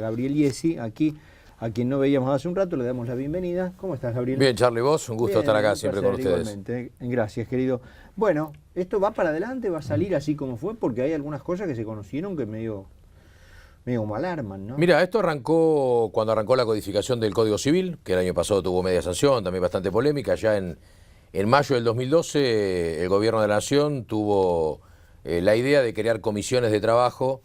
Gabriel Iesi, aquí, a quien no veíamos hace un rato, le damos la bienvenida. ¿Cómo estás, Gabriel? Bien, Charlie, vos, un gusto estar acá siempre con ustedes. Igualmente. Gracias, querido. Bueno, ¿esto va para adelante? ¿Va a salir así como fue? Porque hay algunas cosas que se conocieron que medio como alarman, ¿no? Mira, esto arrancó cuando arrancó la codificación del Código Civil, que el año pasado tuvo media sanción, también bastante polémica. Ya en mayo del 2012 el gobierno de la Nación tuvo la idea de crear comisiones de trabajo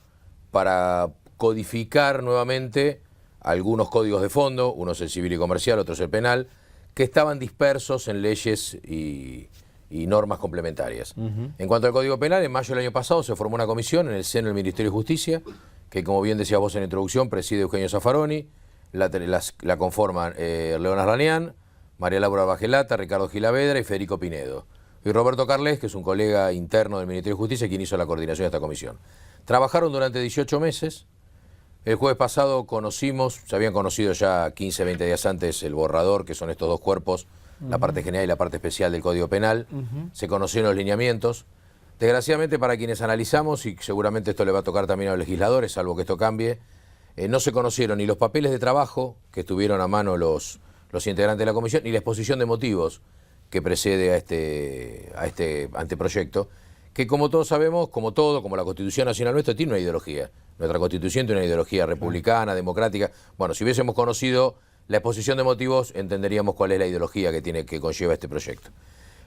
para codificar nuevamente algunos códigos de fondo, uno es el civil y comercial, otro es el penal, que estaban dispersos en leyes y normas complementarias. En cuanto al Código Penal, en mayo del año pasado se formó una comisión en el seno del Ministerio de Justicia, que como bien decías vos en la introducción, preside Eugenio Zaffaroni, la conforman Leonard Ranián, María Laura Bajelata, Ricardo Gilavedra y Federico Pinedo. Y Roberto Carles, que es un colega interno del Ministerio de Justicia, quien hizo la coordinación de esta comisión. Trabajaron durante 18 meses. El jueves pasado se habían conocido ya 15, 20 días antes el borrador, que son estos dos cuerpos, la parte general y la parte especial del Código Penal. Se conocieron los lineamientos. Desgraciadamente para quienes analizamos, y seguramente esto le va a tocar también a los legisladores, salvo que esto cambie, no se conocieron ni los papeles de trabajo que tuvieron a mano los integrantes de la comisión, ni la exposición de motivos que precede a este anteproyecto, que como todos sabemos, como la Constitución Nacional nuestra, tiene una ideología. Nuestra Constitución tiene una ideología republicana, democrática. Bueno, si hubiésemos conocido la exposición de motivos, entenderíamos cuál es la ideología que conlleva este proyecto.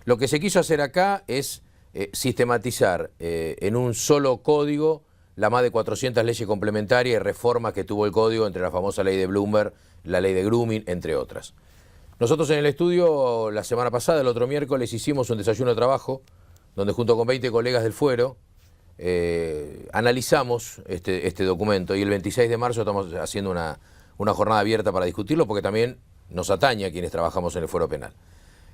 Lo que se quiso hacer acá es sistematizar en un solo código la más de 400 leyes complementarias y reformas que tuvo el código, entre la famosa ley de Bloomberg, la ley de grooming, entre otras. Nosotros en el estudio, la semana pasada, el otro miércoles, hicimos un desayuno de trabajo, donde junto con 20 colegas del Fuero, analizamos este documento, y el 26 de marzo estamos haciendo una jornada abierta para discutirlo, porque también nos atañe a quienes trabajamos en el Fuero Penal.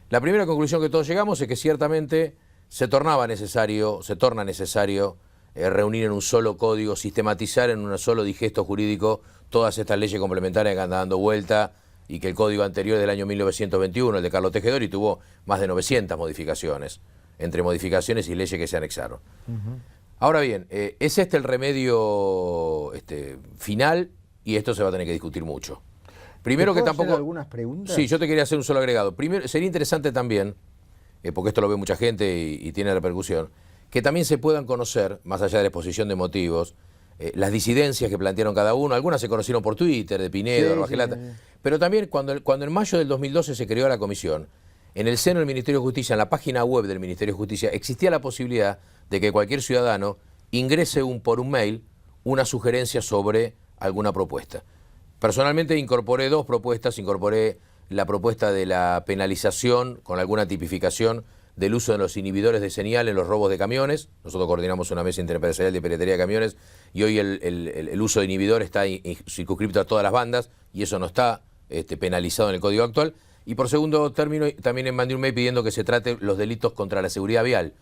La primera conclusión que todos llegamos es que ciertamente se torna necesario reunir en un solo código, sistematizar en un solo digesto jurídico todas estas leyes complementarias que andan dando vuelta, y que el código anterior del año 1921, el de Carlos Tejedori, tuvo más de 900 modificaciones, entre modificaciones y leyes que se anexaron. Ahora bien, ¿es este el remedio final? Y esto se va a tener que discutir mucho. Primero, que tampoco... ¿Hacer algunas preguntas? Sí, yo te quería hacer un solo agregado. Primero, sería interesante también, porque esto lo ve mucha gente y tiene repercusión, que también se puedan conocer, más allá de la exposición de motivos, las disidencias que plantearon cada uno. Algunas se conocieron por Twitter, de Pinedo, de Bajelata, pero también cuando en mayo del 2012 se creó la comisión, en el seno del Ministerio de Justicia, en la página web del Ministerio de Justicia, existía la posibilidad de que cualquier ciudadano ingrese por un mail una sugerencia sobre alguna propuesta. Personalmente incorporé dos propuestas, incorporé la propuesta de la penalización con alguna tipificación del uso de los inhibidores de señal en los robos de camiones. Nosotros coordinamos una mesa interempresarial de piratería de camiones, y hoy el uso de inhibidores está circunscripto a todas las bandas, y eso no está penalizado en el Código actual. Y por segundo término, también mandé un mail pidiendo que se trate los delitos contra la seguridad vial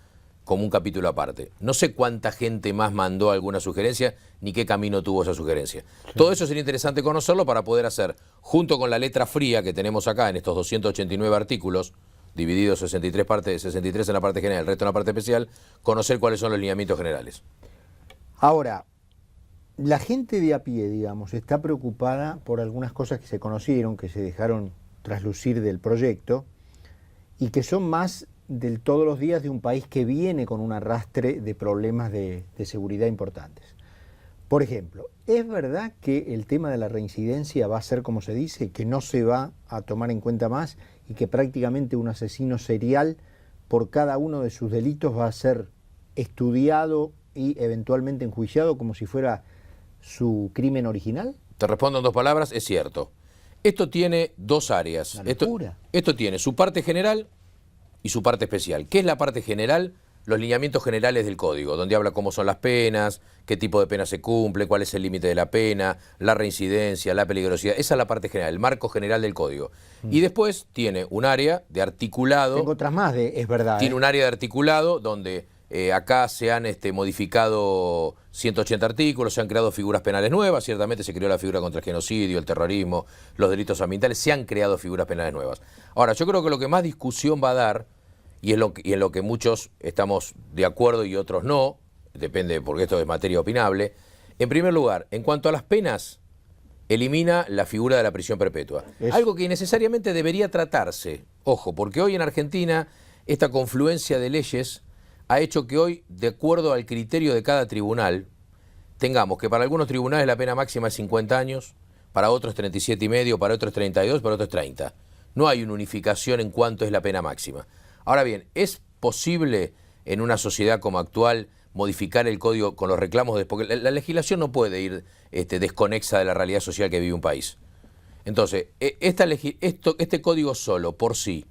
como un capítulo aparte. No sé cuánta gente más mandó alguna sugerencia, ni qué camino tuvo esa sugerencia. Sí. Todo eso sería interesante conocerlo para poder hacer, junto con la letra fría que tenemos acá en estos 289 artículos, divididos 63 en la parte general, el resto en la parte especial, conocer cuáles son los lineamientos generales. Ahora, la gente de a pie, digamos, está preocupada por algunas cosas que se conocieron, que se dejaron traslucir del proyecto, y que son más del todos los días de un país que viene con un arrastre de problemas de seguridad importantes. Por ejemplo, ¿es verdad que el tema de la reincidencia va a ser como se dice, que no se va a tomar en cuenta más, y que prácticamente un asesino serial por cada uno de sus delitos va a ser estudiado y eventualmente enjuiciado como si fuera su crimen original? Te respondo en dos palabras, es cierto. Esto tiene dos áreas. Esto tiene su parte general y su parte especial. ¿Qué es la parte general? Los lineamientos generales del código, donde habla cómo son las penas, qué tipo de pena se cumple, cuál es el límite de la pena, la reincidencia, la peligrosidad. Esa es la parte general, el marco general del código. Y después tiene un área de articulado. Tengo otras más, es verdad. Tiene un área de articulado donde acá se han modificado 180 artículos, se han creado figuras penales nuevas. Ciertamente se creó la figura contra el genocidio, el terrorismo, los delitos ambientales, se han creado figuras penales nuevas. Ahora, yo creo que lo que más discusión va a dar, y en lo que muchos estamos de acuerdo y otros no, depende porque esto es materia opinable, en primer lugar, en cuanto a las penas, elimina la figura de la prisión perpetua. Algo que necesariamente debería tratarse, ojo, porque hoy en Argentina esta confluencia de leyes ha hecho que hoy, de acuerdo al criterio de cada tribunal, tengamos que para algunos tribunales la pena máxima es 50 años, para otros 37,5, para otros 32, para otros 30. No hay una unificación en cuánto es la pena máxima. Ahora bien, ¿es posible en una sociedad como actual modificar el código con los reclamos? Porque la legislación no puede ir desconexa de la realidad social que vive un país. Entonces, este código solo, por sí,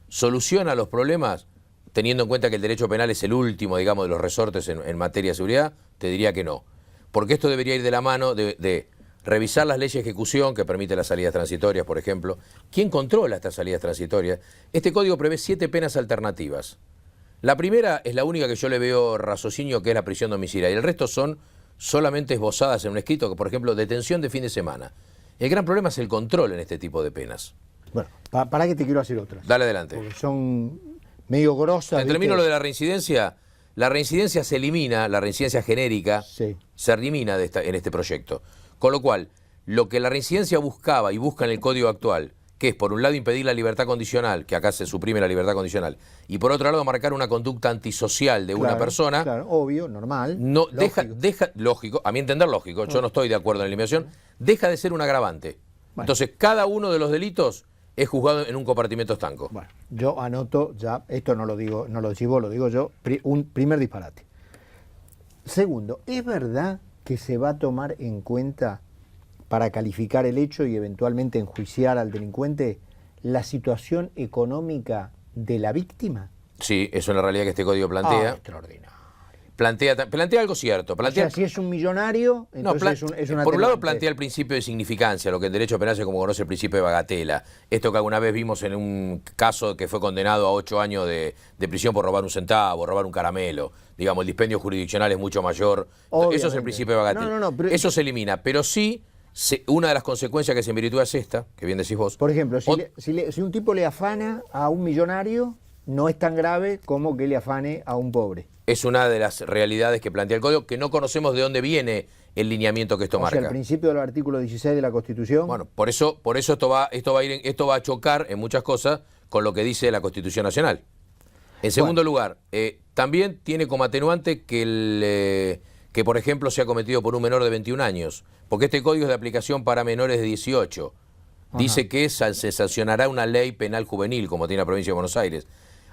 ¿soluciona los problemas? Teniendo en cuenta que el derecho penal es el último, digamos, de los resortes en materia de seguridad, te diría que no. Porque esto debería ir de la mano de revisar las leyes de ejecución que permiten las salidas transitorias, por ejemplo. ¿Quién controla estas salidas transitorias? Este código prevé 7 penas alternativas. La primera es la única que yo le veo raciocinio, que es la prisión domiciliaria. Y el resto son solamente esbozadas en un escrito, que por ejemplo, detención de fin de semana. El gran problema es el control en este tipo de penas. Bueno, para que te quiero hacer otras. Dale adelante. Porque son medio grosas. Termino lo de la reincidencia. La reincidencia se elimina, la reincidencia genérica se elimina en este proyecto. Con lo cual, lo que la reincidencia buscaba y busca en el código actual, que es por un lado impedir la libertad condicional, que acá se suprime la libertad condicional, y por otro lado marcar una conducta antisocial de una persona. Claro, obvio, normal. No, lógico, a mi entender lógico, yo no estoy de acuerdo en la eliminación, deja de ser un agravante. Bueno. Entonces, cada uno de los delitos es juzgado en un compartimento estanco. Bueno, yo anoto ya, esto no lo digo, no lo decís vos, lo digo yo, un primer disparate. Segundo, ¿es verdad que se va a tomar en cuenta para calificar el hecho y eventualmente enjuiciar al delincuente la situación económica de la víctima? Sí, eso es la realidad que este código plantea. Extraordinario. Plantea algo cierto. O sea, si es un millonario, entonces es una por un lado plantea el principio de significancia, lo que en derecho penal se como conoce el principio de bagatela. Esto que alguna vez vimos en un caso que fue condenado a 8 años de prisión por robar un centavo, robar un caramelo. Digamos, el dispendio jurisdiccional es mucho mayor. Obviamente. Eso es el principio de bagatela. Pero eso se elimina, pero sí, una de las consecuencias que se invirtúa es esta, que bien decís vos. Por ejemplo, si un tipo le afana a un millonario, no es tan grave como que le afane a un pobre. Es una de las realidades que plantea el código, que no conocemos de dónde viene el lineamiento que esto marca. O sea, el principio del artículo 16 de la Constitución. Bueno, por eso esto va a chocar en muchas cosas con lo que dice la Constitución Nacional. En segundo lugar, también tiene como atenuante que por ejemplo, sea cometido por un menor de 21 años, porque este código es de aplicación para menores de 18. Dice que se sancionará una ley penal juvenil, como tiene la provincia de Buenos Aires.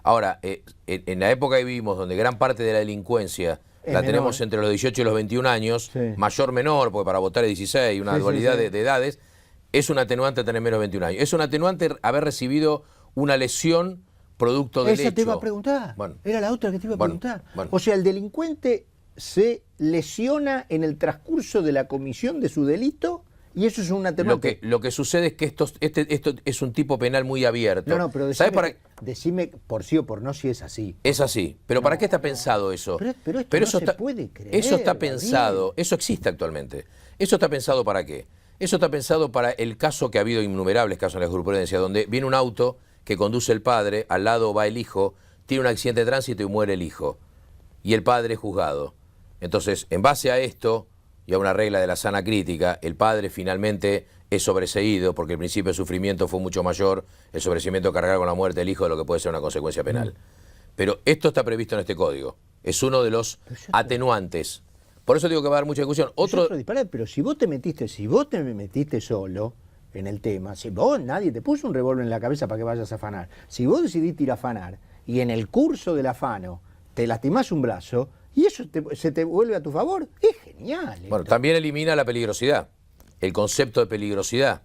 Ahora, en la época que vivimos, donde gran parte de la delincuencia la tenemos entre los 18 y los 21 años, mayor-menor, porque para votar es 16, una dualidad de edades, es un atenuante tener menos de 21 años. Es un atenuante haber recibido una lesión producto del hecho. Esa te iba a preguntar, era la otra que te iba a preguntar. O sea, el delincuente se lesiona en el transcurso de la comisión de su delito. Y eso es un atenuante. Lo que sucede es que esto es un tipo penal muy abierto. No, pero decime por sí o por no si es así. Es así. Pero ¿para qué está pensado eso? Pero eso no se puede creer. Eso está pensado, eso existe actualmente. ¿Eso está pensado para qué? Eso está pensado para el caso que ha habido innumerables casos en la jurisprudencia, donde viene un auto que conduce el padre, al lado va el hijo, tiene un accidente de tránsito y muere el hijo. Y el padre es juzgado. Entonces, en base a esto y a una regla de la sana crítica, el padre finalmente es sobreseído porque el principio de sufrimiento fue mucho mayor, el sobreseimiento de cargar con la muerte del hijo de lo que puede ser una consecuencia penal. Pero esto está previsto en este código. Es uno de los atenuantes. Por eso digo que va a haber mucha discusión. Pero si vos te metiste solo en el tema, si vos nadie te puso un revólver en la cabeza para que vayas a afanar, si vos decidiste ir a afanar y en el curso del afano te lastimás un brazo, y eso se te vuelve a tu favor, es genial. Bueno, también elimina la peligrosidad, el concepto de peligrosidad.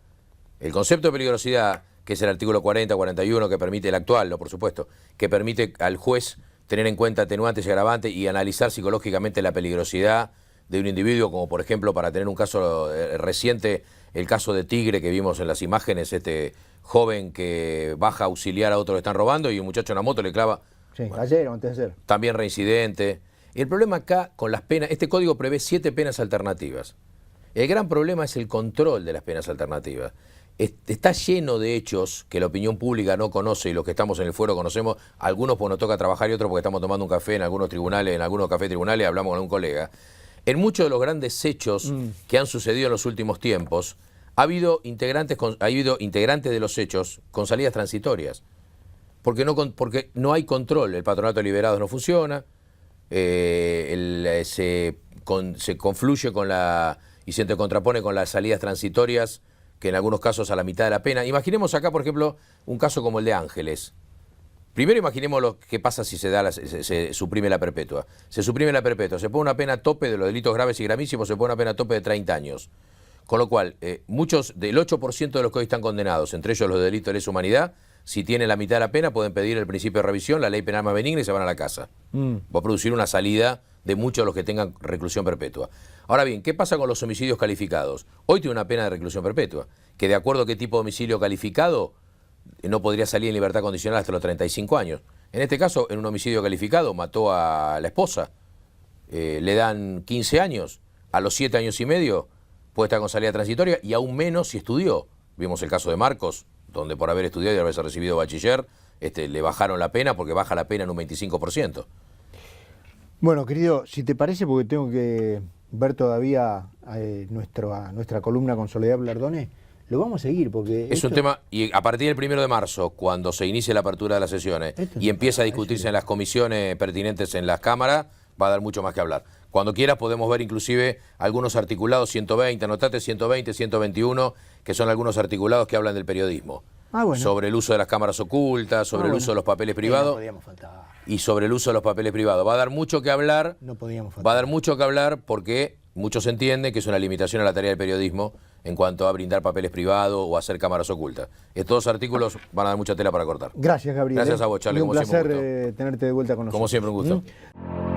El concepto de peligrosidad, que es el artículo 40, 41, que permite, el actual, no, por supuesto, que permite al juez tener en cuenta atenuantes y agravantes y analizar psicológicamente la peligrosidad de un individuo, como por ejemplo, para tener un caso reciente, el caso de Tigre que vimos en las imágenes, este joven que baja a auxiliar a otro que están robando y un muchacho en la moto le clava. Sí, ayer o antes de ayer. También reincidente. El problema acá con las penas, este código prevé 7 penas alternativas. El gran problema es el control de las penas alternativas. Está lleno de hechos que la opinión pública no conoce y los que estamos en el fuero conocemos, algunos porque nos toca trabajar y otros porque estamos tomando un café en algunos tribunales, en algunos cafés tribunales, hablamos con un colega. En muchos de los grandes hechos que han sucedido en los últimos tiempos, ha habido integrantes de los hechos con salidas transitorias, porque no hay control, el patronato de liberados no funciona, se confluye con y se contrapone con las salidas transitorias, que en algunos casos a la mitad de la pena. Imaginemos acá, por ejemplo, un caso como el de Ángeles. Primero imaginemos lo que pasa si se suprime la perpetua. Se suprime la perpetua, se pone una pena tope de los delitos graves y gravísimos, se pone una pena tope de 30 años. Con lo cual, muchos del 8% de los que hoy están condenados, entre ellos los delitos de lesa humanidad, si tienen la mitad de la pena, pueden pedir el principio de revisión, la ley penal más benigna y se van a la casa. Va a producir una salida de muchos de los que tengan reclusión perpetua. Ahora bien, ¿qué pasa con los homicidios calificados? Hoy tiene una pena de reclusión perpetua, que de acuerdo a qué tipo de homicidio calificado, no podría salir en libertad condicional hasta los 35 años. En este caso, en un homicidio calificado, mató a la esposa, le dan 15 años, a los 7 años y medio puede estar con salida transitoria y aún menos si estudió. Vimos el caso de Marcos, donde por haber estudiado y haberse recibido bachiller, le bajaron la pena porque baja la pena en un 25%. Bueno, querido, si te parece, porque tengo que ver todavía nuestra columna con Soledad Blardone, lo vamos a seguir porque... Es un tema, y a partir del 1 de marzo, cuando se inicie la apertura de las sesiones y empieza a discutirse en las comisiones pertinentes en las cámaras, va a dar mucho más que hablar. Cuando quieras podemos ver inclusive algunos articulados 120, anotate 120, 121, que son algunos articulados que hablan del periodismo. Bueno. Sobre el uso de las cámaras ocultas, sobre el uso de los papeles privados. No podíamos faltar. Y sobre el uso de los papeles privados. Va a dar mucho que hablar. No podíamos faltar. Va a dar mucho que hablar porque muchos entienden que es una limitación a la tarea del periodismo en cuanto a brindar papeles privados o hacer cámaras ocultas. Estos artículos van a dar mucha tela para cortar. Gracias, Gabriel. Gracias a vos, Charlie. Un placer tenerte de vuelta con nosotros. Como siempre, un gusto.